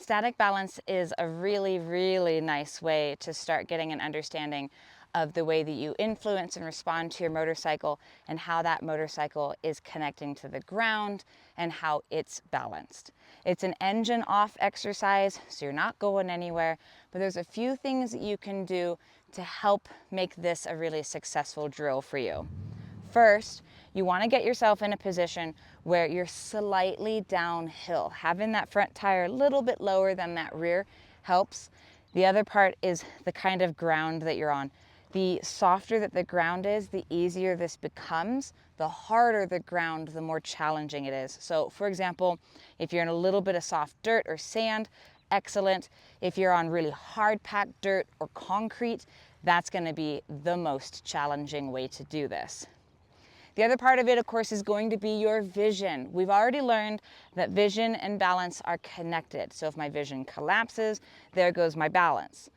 Static balance is a really, really nice way to start getting an understanding of the way that you influence and respond to your motorcycle and how that motorcycle is connecting to the ground and how it's balanced. It's an engine off exercise, so you're not going anywhere, but there's a few things that you can do to help make this a really successful drill for you. First, you want to get yourself in a position where you're slightly downhill. Having that front tire a little bit lower than that rear helps. The other part is the kind of ground that you're on. The softer that the ground is, the easier this becomes. The harder the ground, the more challenging it is. So for example, if you're in a little bit of soft dirt or sand, excellent. If you're on really hard packed dirt or concrete, that's going to be the most challenging way to do this. The other part of it, of course, is going to be your vision. We've already learned that vision and balance are connected. So if my vision collapses, there goes my balance.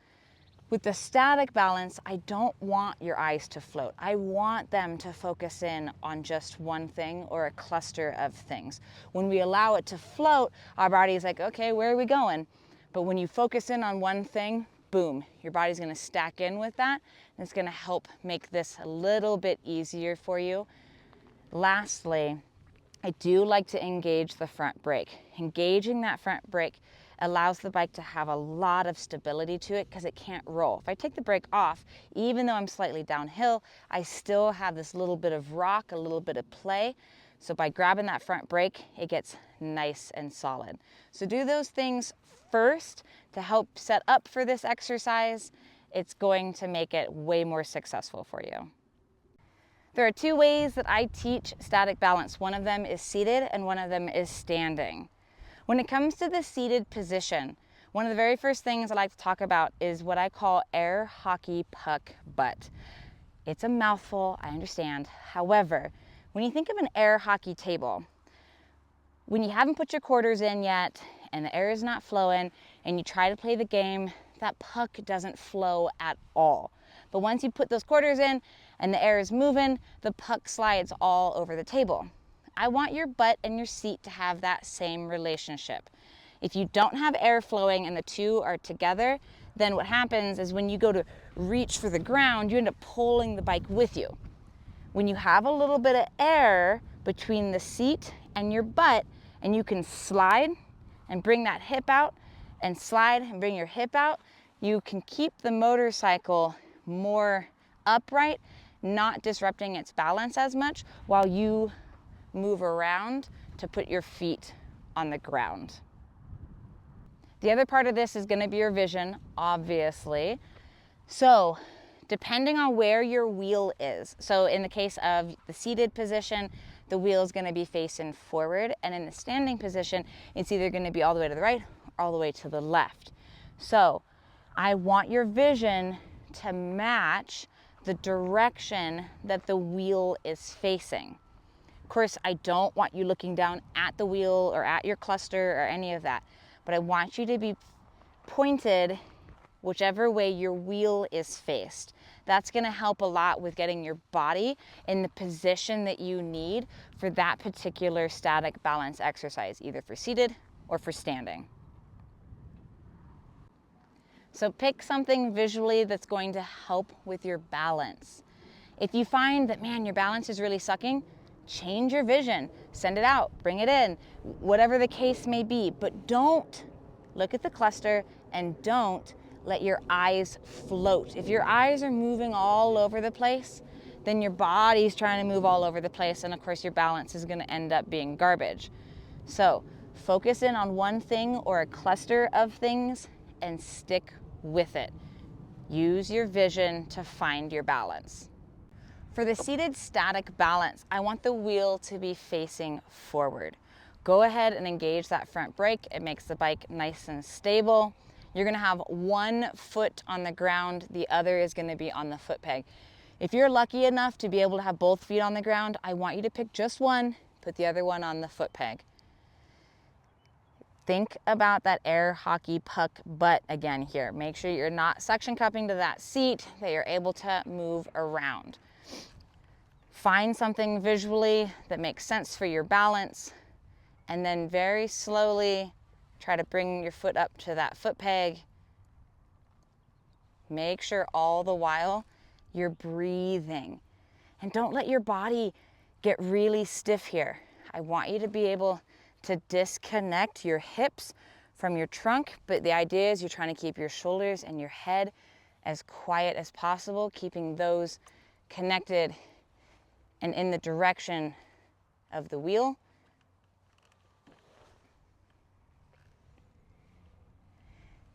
With the static balance, I don't want your eyes to float. I want them to focus in on just one thing or a cluster of things. When we allow it to float, our body is like, okay, where are we going? But when you focus in on one thing, boom, your body's gonna stack in with that, and it's gonna help make this a little bit easier for you. Lastly, I do like to engage the front brake. Engaging that front brake allows the bike to have a lot of stability to it because it can't roll. If I take the brake off, even though I'm slightly downhill, I still have this little bit of rock, a little bit of play. So by grabbing that front brake, it gets nice and solid. So do those things first to help set up for this exercise. It's going to make it way more successful for you. There are two ways that I teach static balance. One of them is seated and one of them is standing. When it comes to the seated position, one of the very first things I like to talk about is what I call air hockey puck butt. It's a mouthful, I understand. However, when you think of an air hockey table, when you haven't put your quarters in yet and the air is not flowing and you try to play the game, that puck doesn't flow at all. But once you put those quarters in and the air is moving, the puck slides all over the table. I want your butt and your seat to have that same relationship. If you don't have air flowing and the two are together, then what happens is when you go to reach for the ground, you end up pulling the bike with you. When you have a little bit of air between the seat and your butt, and you can slide and bring that hip out and slide and bring your hip out, you can keep the motorcycle more upright, not disrupting its balance as much while you move around to put your feet on the ground. The other part of this is going to be your vision, obviously. So depending on where your wheel is, so in the case of the seated position, the wheel is going to be facing forward, and in the standing position, it's either going to be all the way to the right or all the way to the left. So I want your vision to match the direction that the wheel is facing. Of course, I don't want you looking down at the wheel or at your cluster or any of that, but I want you to be pointed whichever way your wheel is faced. That's going to help a lot with getting your body in the position that you need for that particular static balance exercise, either for seated or for standing. So pick something visually that's going to help with your balance. If you find that, man, your balance is really sucking, change your vision, send it out, bring it in, whatever the case may be. But don't look at the cluster and don't let your eyes float. If your eyes are moving all over the place, then your body's trying to move all over the place, and of course your balance is going to end up being garbage. So focus in on one thing or a cluster of things and stick with it. Use your vision to find your balance. For the seated static balance, I want the wheel to be facing forward. Go ahead and engage that front brake. It makes the bike nice and stable. You're gonna have one foot on the ground, the other is gonna be on the foot peg. If you're lucky enough to be able to have both feet on the ground, I want you to pick just one, put the other one on the foot peg. Think about that air hockey puck butt again here. Make sure you're not suction cupping to that seat, that you're able to move around. Find something visually that makes sense for your balance, and then very slowly Try to bring your foot up to that foot peg. Make sure all the while you're breathing. And don't let your body get really stiff here. I want you to be able to disconnect your hips from your trunk, but the idea is you're trying to keep your shoulders and your head as quiet as possible, keeping those connected and in the direction of the wheel.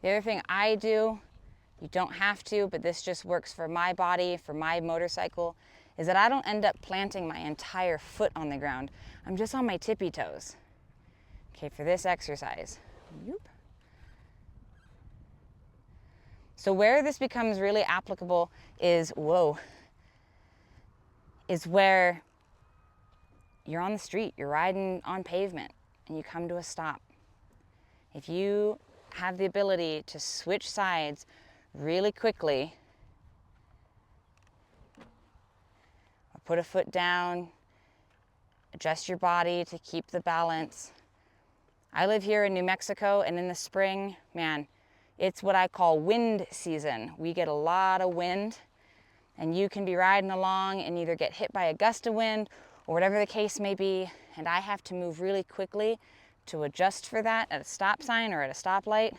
The other thing I do, you don't have to, but this just works for my body, for my motorcycle, is that I don't end up planting my entire foot on the ground. I'm just on my tippy toes. Okay, for this exercise. So where this becomes really applicable is, is where you're on the street, you're riding on pavement, and you come to a stop. If you have the ability to switch sides really quickly, or put a foot down, adjust your body to keep the balance. I live here in New Mexico, and in the spring, man, it's what I call wind season. We get a lot of wind, and you can be riding along and either get hit by a gust of wind or whatever the case may be, and I have to move really quickly to adjust for that at a stop sign or at a stoplight.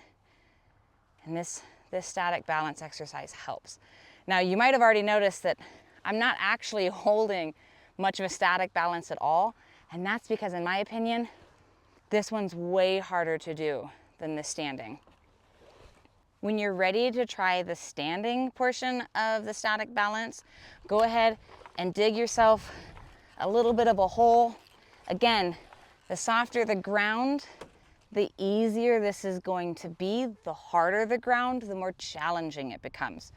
And this static balance exercise helps. Now, you might have already noticed that I'm not actually holding much of a static balance at all, and that's because, in my opinion, this one's way harder to do than the standing. When you're ready to try the standing portion of the static balance, go ahead and dig yourself a little bit of a hole. Again, the softer the ground, the easier this is going to be. The harder the ground, the more challenging it becomes.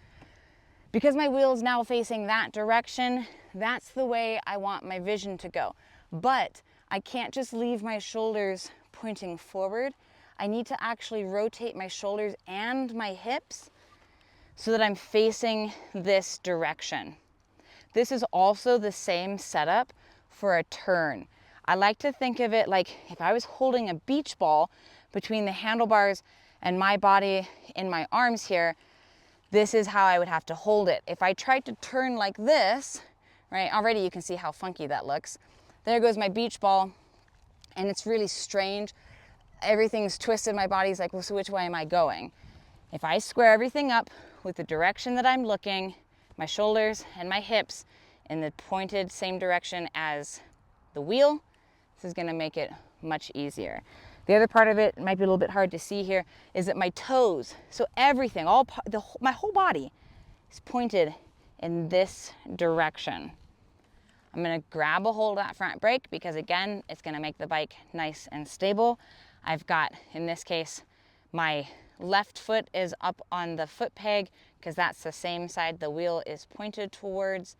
Because my wheel is now facing that direction, that's the way I want my vision to go. But I can't just leave my shoulders pointing forward. I need to actually rotate my shoulders and my hips so that I'm facing this direction. This is also the same setup for a turn. I like to think of it like if I was holding a beach ball between the handlebars and my body in my arms here, this is how I would have to hold it. If I tried to turn like this, right, already you can see how funky that looks. There goes my beach ball, and it's really strange. Everything's twisted, my body's like, well, so which way am I going? If I square everything up with the direction that I'm looking, my shoulders and my hips in the pointed same direction as the wheel, this is gonna make it much easier. The other part of it might be a little bit hard to see here is that my toes, so everything, my whole body is pointed in this direction. I'm gonna grab a hold of that front brake because again, it's gonna make the bike nice and stable. I've got, in this case, my left foot is up on the foot peg because that's the same side the wheel is pointed towards.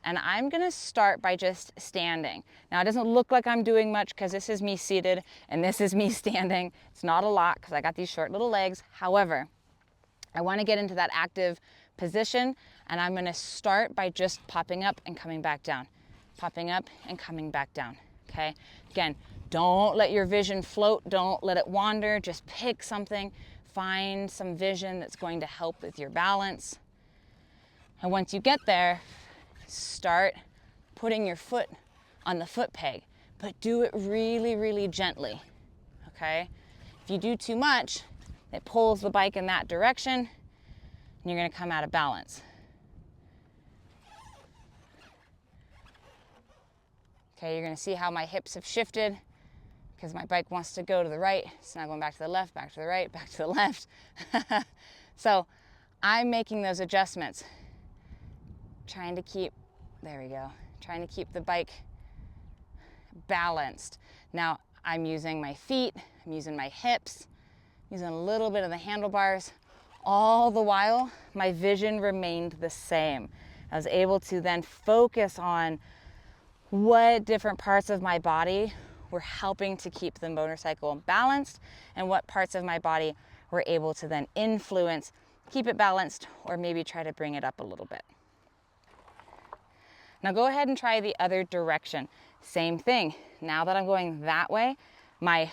And I'm gonna start by just standing. Now it doesn't look like I'm doing much because this is me seated and this is me standing. It's not a lot because I got these short little legs. However, I wanna get into that active position, and I'm gonna start by just popping up and coming back down. Popping up and coming back down, okay? Again, don't let your vision float, don't let it wander, just pick something, find some vision that's going to help with your balance. And once you get there, start putting your foot on the foot peg, but do it really, really gently, okay? If you do too much, it pulls the bike in that direction, and you're gonna come out of balance. Okay, you're gonna see how my hips have shifted because my bike wants to go to the right. It's now going back to the left, back to the right, back to the left. So I'm making those adjustments, trying to keep the bike balanced. Now I'm using my feet, I'm using my hips, using a little bit of the handlebars. All the while, my vision remained the same. I was able to then focus on what different parts of my body were helping to keep the motorcycle balanced and what parts of my body were able to then influence, keep it balanced, or maybe try to bring it up a little bit. Now go ahead and try the other direction. Same thing. Now that I'm going that way, my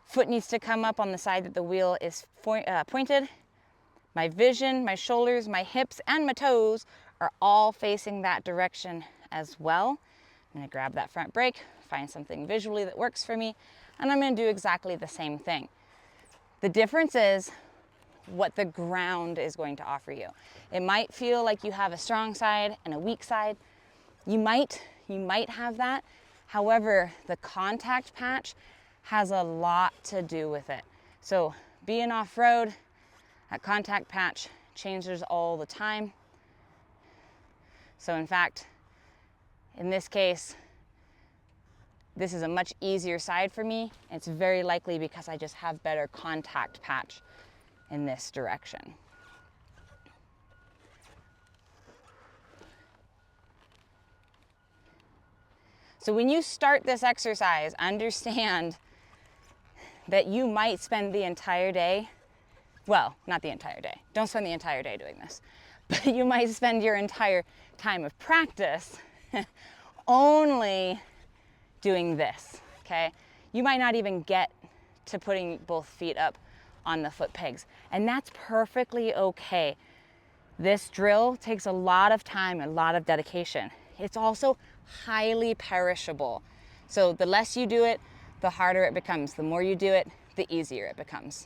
Foot needs to come up on the side that the wheel is pointed. My vision, my shoulders, my hips, and my toes are all facing that direction as well. I'm gonna grab that front brake, find something visually that works for me, and I'm gonna do exactly the same thing. The difference is what the ground is going to offer you. It might feel like you have a strong side and a weak side. You might have that. However, the contact patch has a lot to do with it. So being off-road, that contact patch changes all the time. So in fact, in this case, this is a much easier side for me. It's very likely because I just have better contact patch in this direction. So when you start this exercise, understand that you might spend the entire day, well, not the entire day, don't spend the entire day doing this, but you might spend your entire time of practice only doing this, okay? You might not even get to putting both feet up on the foot pegs, and that's perfectly okay. This drill takes a lot of time, a lot of dedication. It's also highly perishable. So the less you do it, the harder it becomes. The more you do it, the easier it becomes.